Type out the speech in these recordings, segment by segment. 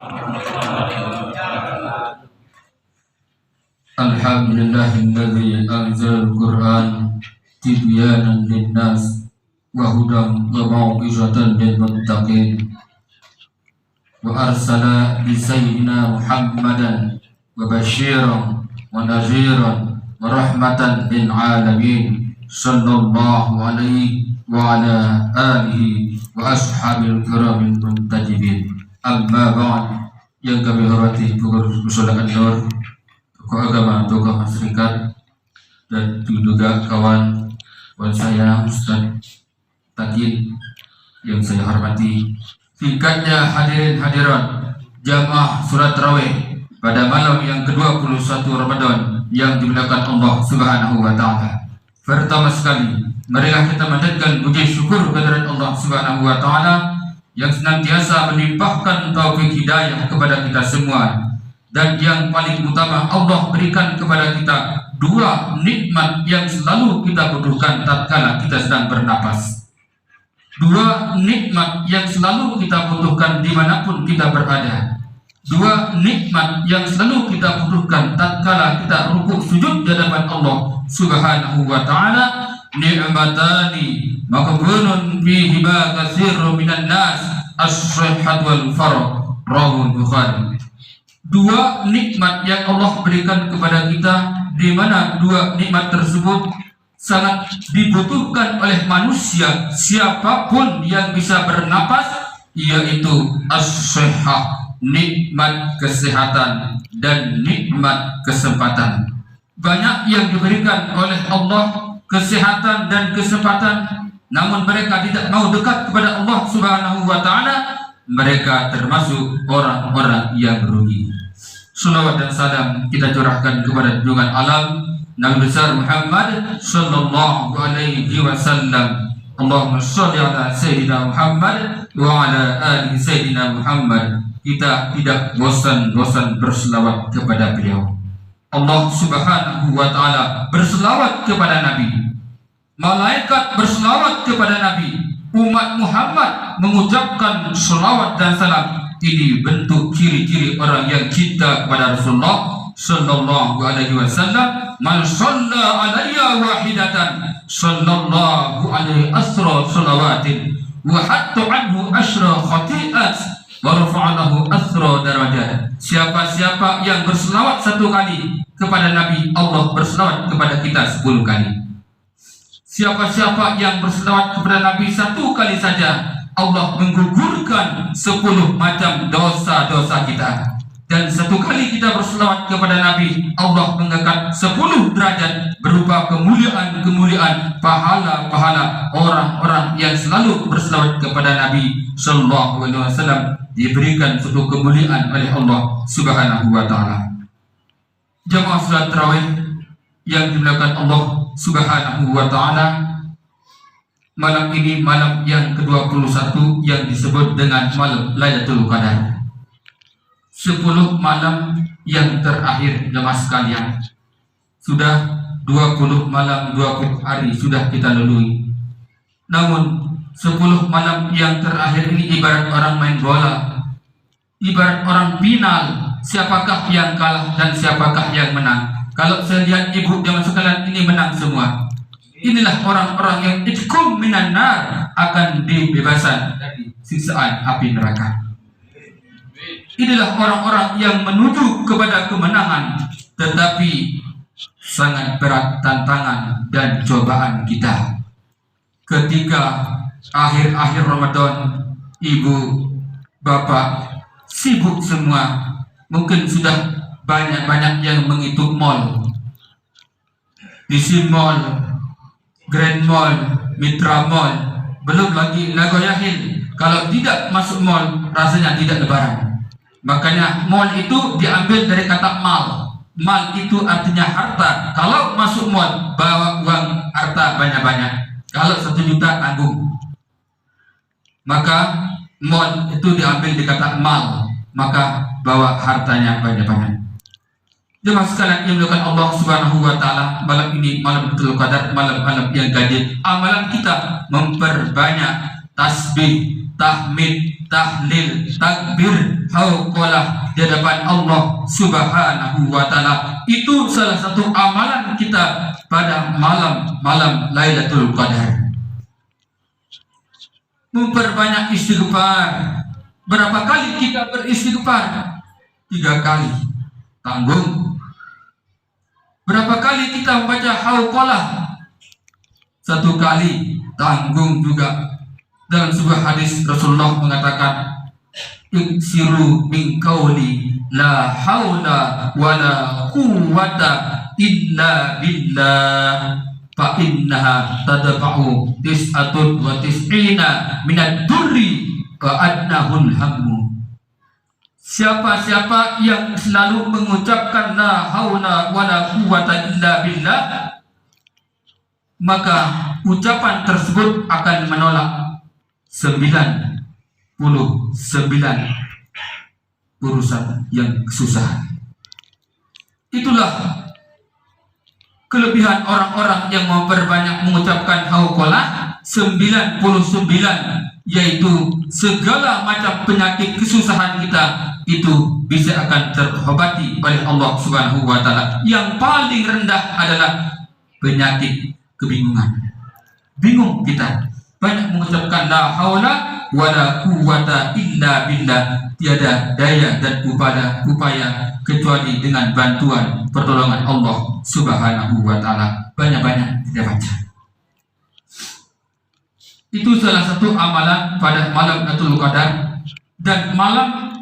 Alhamdulillahilladzi anzalal Qur'an tibyanan linnas wa hudan wa mau'izatan lil muttaqin wa arsala bi sayyidina Muhammadan wa basyiran wa nadhiran wa rahmatan lil alamin sallallahu alaihi wa ala alihi wa ashabil kiramil muntajibin. Amma ba'd. Yang kami hormati Pusaka Nur, tokoh agama, tokoh masyarakat, dan juga kawan saya Ustaz Takin yang saya hormati. Singkatnya hadirin hadirat jamaah surat tarawih pada malam yang ke-21 Ramadan yang dimuliakan Allah Subhanahu wa taala. Pertama sekali, marilah kita manjatkan puji syukur kehadirat Allah Subhanahu wa taala yang senantiasa melimpahkan taufik hidayah kepada kita semua, dan yang paling utama Allah berikan kepada kita dua nikmat yang selalu kita butuhkan tatkala kita sedang bernapas. Dua nikmat yang selalu kita butuhkan dimanapun kita berada. Dua nikmat yang selalu kita butuhkan tatkala kita rukuk sujud di hadapan Allah Subhanahu wa taala. Ni'matani maqbulun fihi ma katsirun minan nas as-sihhat wal farah, rawahul Bukhari. Dua nikmat yang Allah berikan kepada kita, di mana dua nikmat tersebut sangat dibutuhkan oleh manusia siapapun yang bisa bernapas, yaitu as-sihhat, nikmat kesehatan, dan nikmat kesempatan. Banyak yang diberikan oleh Allah kesehatan dan kesempatan, namun mereka tidak mau dekat kepada Allah Subhanahu wa taala. Mereka termasuk orang-orang yang rugi. Salawat dan salam kita curahkan kepada junjungan alam Nabi besar Muhammad sallallahu alaihi wasallam. Allahumma shalli ala sayyidina Muhammad wa ala ali sayyidina Muhammad. Kita tidak bosan-bosan berselawat kepada beliau. Allah Subhanahu wa taala berselawat kepada Nabi. Malaikat berselawat kepada Nabi. Umat Muhammad mengucapkan selawat dan salam. Ini bentuk ciri-ciri orang yang cinta kepada Rasulullah sallallahu alaihi wasallam. Man shalla alayya wahidatan sallallahu alaihi asra salawatin wa hatta anhu asra khati'at wa rafa'alahu asra darajat. Siapa-siapa yang berselawat satu kali kepada Nabi, Allah berselawat kepada kita 10 kali. Siapa-siapa yang berselawat kepada Nabi satu kali saja, Allah menggugurkan 10 macam dosa-dosa kita. Dan satu kali kita berselawat kepada Nabi, Allah mengangkat 10 derajat berupa kemuliaan-kemuliaan, pahala-pahala orang-orang yang selalu berselawat kepada Nabi sallallahu alaihi wasallam, diberikan suatu kemuliaan oleh Allah Subhanahu wa taala. Jamaah salat tarawih yang dimuliakan Allah Subhanahu wa taala, malam ini malam yang ke-21 yang disebut dengan malam Lailatul Qadar. 10 malam yang terakhir jemaah sekalian. Sudah 20 malam 20 hari sudah kita lalui. Namun 10 malam yang terakhir ini ibarat orang main bola, ibarat orang final. Siapakah yang kalah dan siapakah yang menang? Kalau saya lihat ibu jemaah sekalian, ini menang semua. Inilah orang-orang yang itqum minan nar, akan dibebaskan dari siksaan api neraka. Inilah orang-orang yang menuju kepada kemenangan, tetapi sangat berat tantangan dan cobaan kita. Ketika akhir-akhir Ramadan, ibu, bapak sibuk semua, mungkin sudah banyak-banyak yang menghitung mall, DC Mall, Grand Mall, Mitra Mall, belum lagi Nagoya Hill. Kalau tidak masuk mall, rasanya tidak lebaran. Makanya mall itu diambil dari kata mal. Mal itu artinya harta. Kalau masuk mall, bawa uang harta banyak-banyak. Kalau 1 juta tanggung. Maka mall itu diambil dari kata mal. Maka bawa hartanya banyak-banyak. Jemaah sekalian yang dimuliakan Allah Subhanahu wa taala, malam ini malam Lailatul Qadar, malam-malam yang ganjil. Amalan kita memperbanyak tasbih, tahmid, tahlil, takbir, hauqalah di hadapan Allah Subhanahu wa taala. Itu salah satu amalan kita pada malam Lailatul Qadar. Memperbanyak istighfar. Berapa kali kita beristighfar? 3 kali. Tanggung. Berapa kali kita membaca hauqalah? 1 kali. Tanggung juga. Dalam sebuah hadis Rasulullah mengatakan, iksiru min qawli la haula wala quwwata illa billah fa innaha tadfa'u tis'atun wa tis'ina minad durri wa adnahul hammu. Siapa-siapa yang selalu mengucapkan la haula wala quwwata illa billah, maka ucapan tersebut akan menolak 99 urusan yang kesusahan. Itulah kelebihan orang-orang yang memperbanyak mengucapkan hauqalah 99, yaitu segala macam penyakit kesusahan kita itu bisa akan terobati oleh Allah Subhanahu wa taala. Yang paling rendah adalah penyakit kebingungan. Bingung kita, banyak mengucapkan la haula wala quwwata illa billah, tiada daya dan upaya kecuali dengan bantuan pertolongan Allah Subhanahu wa taala. Banyak-banyak kita baca. Itu salah satu amalan pada malam Lailatul Qadar, dan malam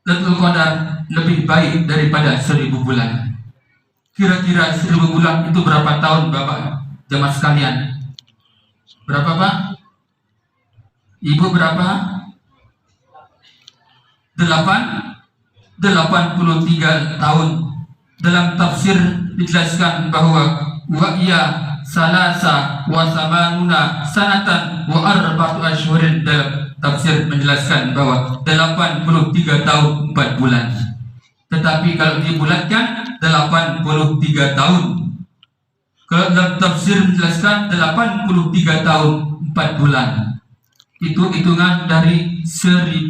Lailatul Qadar lebih baik daripada 1000 bulan. Kira-kira 1000 bulan itu berapa tahun Bapak jemaah sekalian? Berapa Pak? Ibu berapa? 83 tahun. Dalam tafsir dijelaskan bahwa wa iya salasa wa samanuna sanatan wa arba'atu ashhurin. Dalam tafsir menjelaskan bahwa 83 tahun 4 bulan. Tetapi kalau dibulatkan 83 tahun. Kalau dalam tafsir menjelaskan 83 tahun 4 bulan. Itu hitungan dari 1000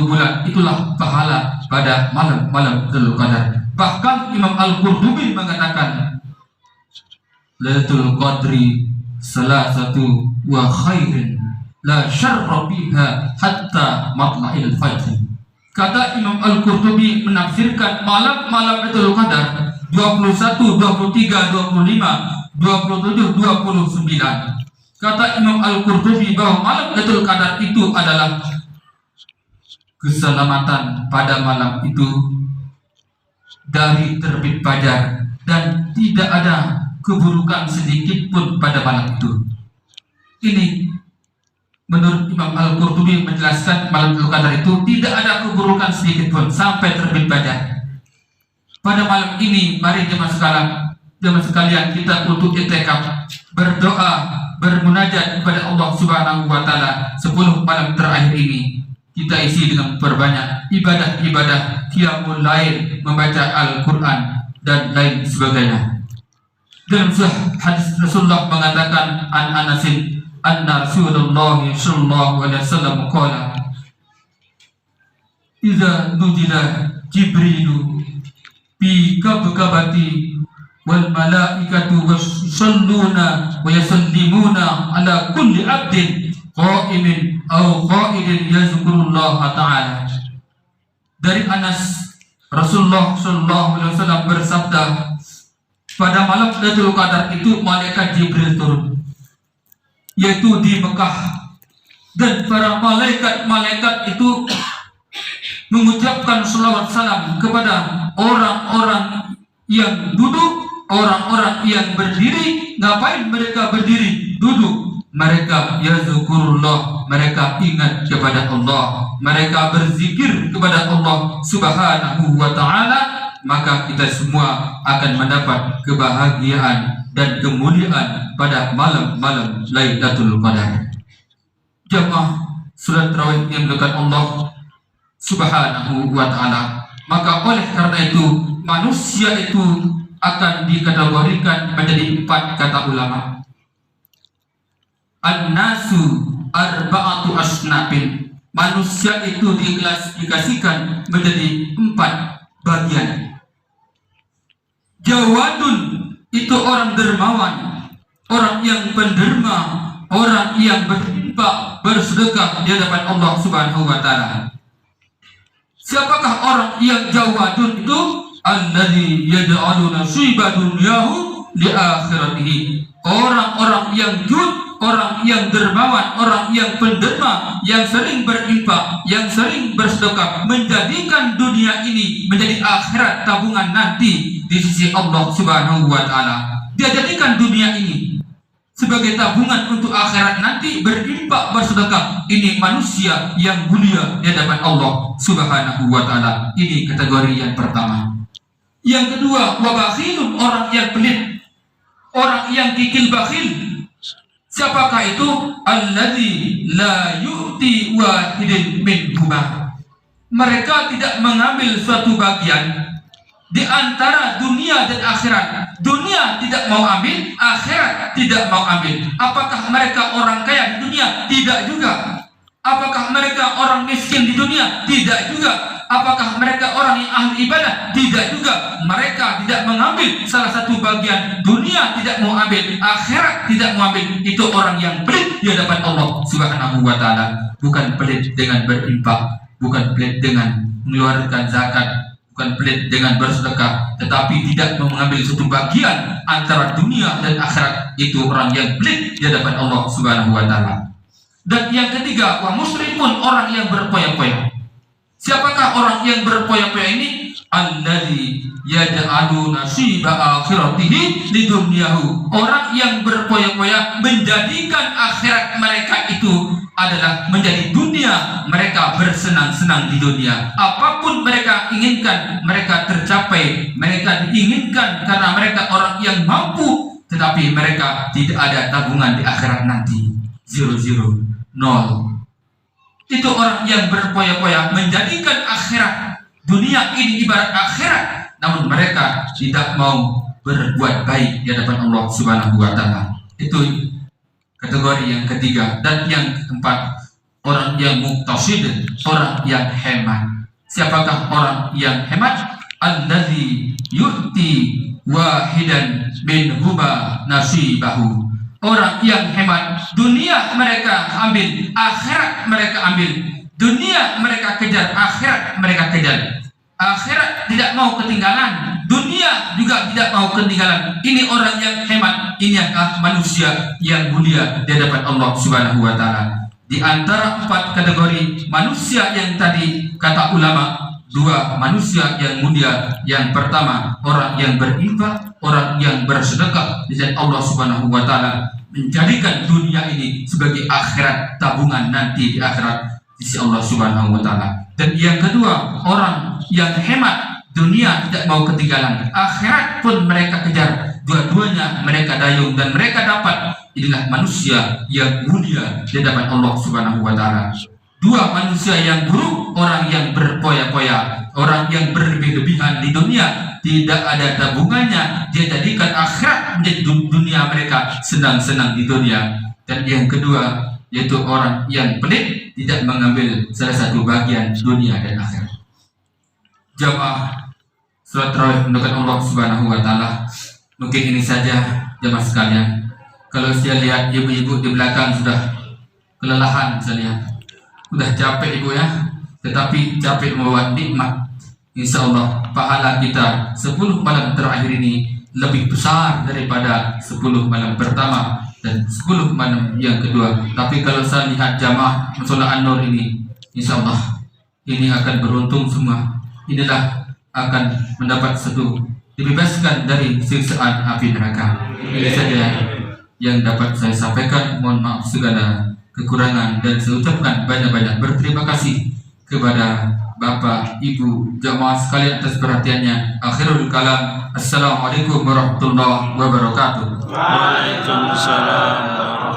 bulan. Itulah pahala pada malam Lailatul Qadar. Bahkan Imam Al-Qurtubi mengatakan, Lailatul Qadri salasatu wa khairin la syarra biha hatta matla'il fajr. Kata Imam Al-Qurtubi menafsirkan malam Lailatul Qadar 21, 23, 25, 27, 29. Kata Imam Al-Qurtubi bahwa malam Lailatul Qadar itu adalah keselamatan pada malam itu dari terbit fajar, dan tidak ada keburukan sedikit pun pada malam itu. Ini menurut Imam Al-Qurtubi menjelaskan malam Lailatul Qadar itu tidak ada keburukan sedikit pun sampai terbit fajar. Pada malam ini mari jemaah sekalian kita untuk i'tikaf, berdoa, bermunajat kepada Allah Subhanahu wa taala 10 malam terakhir ini. Kita isi dengan perbanyak ibadah-ibadah, qiyamul lail, membaca Al-Qur'an dan lain sebagainya. Dalam hadis Rasulullah mengatakan, an Anasin anna Rasulullah sallallahu alaihi wasallam qala, idza nudila Jibrilu bi kabkabati wal malaikatu yusalluna wa yusallimuna ala kulli abdin qa'imin aw qa'idin yazkurullah ta'ala. Dari Anas, Rasulullah sallallahu alaihi wasallam bersabda, pada malam Lailatul Qadar itu malaikat Jibril turun, yaitu di Mekah, dan para malaikat itu mengucapkan salawat salam kepada orang-orang yang duduk, orang-orang yang berdiri. Ngapain mereka berdiri? Duduk. Mereka yazkurullah, mereka ingat kepada Allah, mereka berzikir kepada Allah Subhanahu wa taala. Maka kita semua akan mendapat kebahagiaan dan kemuliaan pada malam-malam Lailatul Qadar. Jamaah salat tarawih yang dekat Allah Subhanahu wa taala. Maka oleh karena itu manusia itu akan dikategorikan menjadi 4 kata ulama. An-nasu arba'atu asnafin. Manusia itu diklasifikasikan menjadi 4 bagian. Jawadun itu orang dermawan, orang yang penderma, orang yang berinfak, bersedekah di hadapan Allah Subhanahu wa taala. Siapakah orang yang jawadun itu? Alladzi yaj'alu nasiba dunyahu li akhiratihi. Orang-orang yang jud, orang yang dermawan, orang yang penderma, yang sering berinfak, yang sering bersedekah, menjadikan dunia ini menjadi akhirat tabungan nanti di sisi Allah Subhanahu wa taala. Dia jadikan dunia ini sebagai tabungan untuk akhirat nanti, berinfak, bersedekah. Ini manusia yang mulia di hadapan Allah Subhanahu wa taala. Ini kategori yang pertama. Yang kedua, wabakhilun, orang yang pelit, orang yang kikil bakhil. Siapakah itu? Alladzi la yu'ti wahidin minhuma. Mereka tidak mengambil suatu bagian di antara dunia dan akhirat. Dunia tidak mau ambil, akhirat tidak mau ambil. Apakah mereka orang kaya di dunia? Tidak juga. Apakah mereka orang miskin di dunia? Tidak juga. Apakah mereka orang yang ahli ibadah? Tidak juga. Mereka tidak mengambil salah satu bagian. Dunia tidak mau ambil, akhirat tidak mau ambil. Itu orang yang pelit di hadapan Allah Subhanahu wa taala. Bukan pelit dengan berinfak, bukan pelit dengan mengeluarkan zakat, bukan pelit dengan bersedekah, tetapi tidak mengambil satu bagian antara dunia dan akhirat. Itu orang yang pelit di hadapan Allah Subhanahu wa taala. Dan yang ketiga, wa musrifun, orang yang berpoya-poya. Siapakah orang yang berpoya-poya ini? Alladzi yaj'alu nasiba akhiratihi di dunyahu. Orang yang berpoya-poya menjadikan akhirat mereka itu adalah menjadi dunia. Mereka bersenang-senang di dunia. Apapun mereka inginkan, mereka tercapai. Mereka diinginkan karena mereka orang yang mampu, tetapi mereka tidak ada tabungan di akhirat nanti. 0, 0. Itu orang yang berpoya-poya menjadikan akhirat, dunia ini ibarat akhirat, namun mereka tidak mau berbuat baik di hadapan Allah Subhanahu wa taala. Itu kategori yang ketiga. Dan yang keempat, orang yang muqtasid, orang yang hemat. Siapakah orang yang hemat? Alladzi yu'ti wahidan minhuma nasibahu. Orang yang hemat, dunia mereka ambil, akhirat mereka ambil. Dunia mereka kejar, akhirat mereka kejar. Akhirat tidak mau ketinggalan, dunia juga tidak mau ketinggalan. Ini orang yang hemat, ini adalah manusia yang mulia di hadapan Allah Subhanahu wa taala. Di antara 4 kategori manusia yang tadi kata ulama, 2 manusia yang mulia. Yang pertama, orang yang berinfak, orang yang bersedekah di jalan Allah Subhanahu wa taala, menjadikan dunia ini sebagai akhirat tabungan nanti di akhirat di sisi Allah Subhanahu wa taala. Dan yang kedua, orang yang hemat, dunia tidak mau ketinggalan, akhirat pun mereka kejar. Dua-duanya mereka dayung dan mereka dapat. Inilah manusia yang mulia di hadapan Allah Subhanahu wa taala. 2 manusia yang buruk, orang yang berpoya-poya, orang yang berlebih-lebihan di dunia, tidak ada tabungannya, dia jadikan akhirat menjadi dunia mereka, senang-senang di dunia. Dan yang kedua, yaitu orang yang pelit, tidak mengambil salah satu bagian dunia dan akhirat. Jamaah salat tarawih mendekat Allah Subhanahu wa taala. Mungkin ini saja jamaah sekalian. Kalau saya lihat ibu-ibu di belakang sudah kelelahan, saya lihat sudah capek ibu ya, tetapi capek membawa nikmat. Insya Allah pahala kita 10 malam terakhir ini lebih besar daripada 10 malam pertama dan 10 malam yang kedua. Tapi kalau saya lihat jamaah Mushola An-Nur ini, insya Allah ini akan beruntung semua. Inilah akan mendapat satu dibebaskan dari siksaan api neraka. Ini saja yang dapat saya sampaikan. Mohon maaf segala kekurangan, dan saya ucapkan banyak-banyak berterima kasih kepada Bapak, Ibu, jamaah sekalian atas perhatiannya. Akhirul kalam. Assalamualaikum warahmatullahi wabarakatuh. Waalaikumsalam.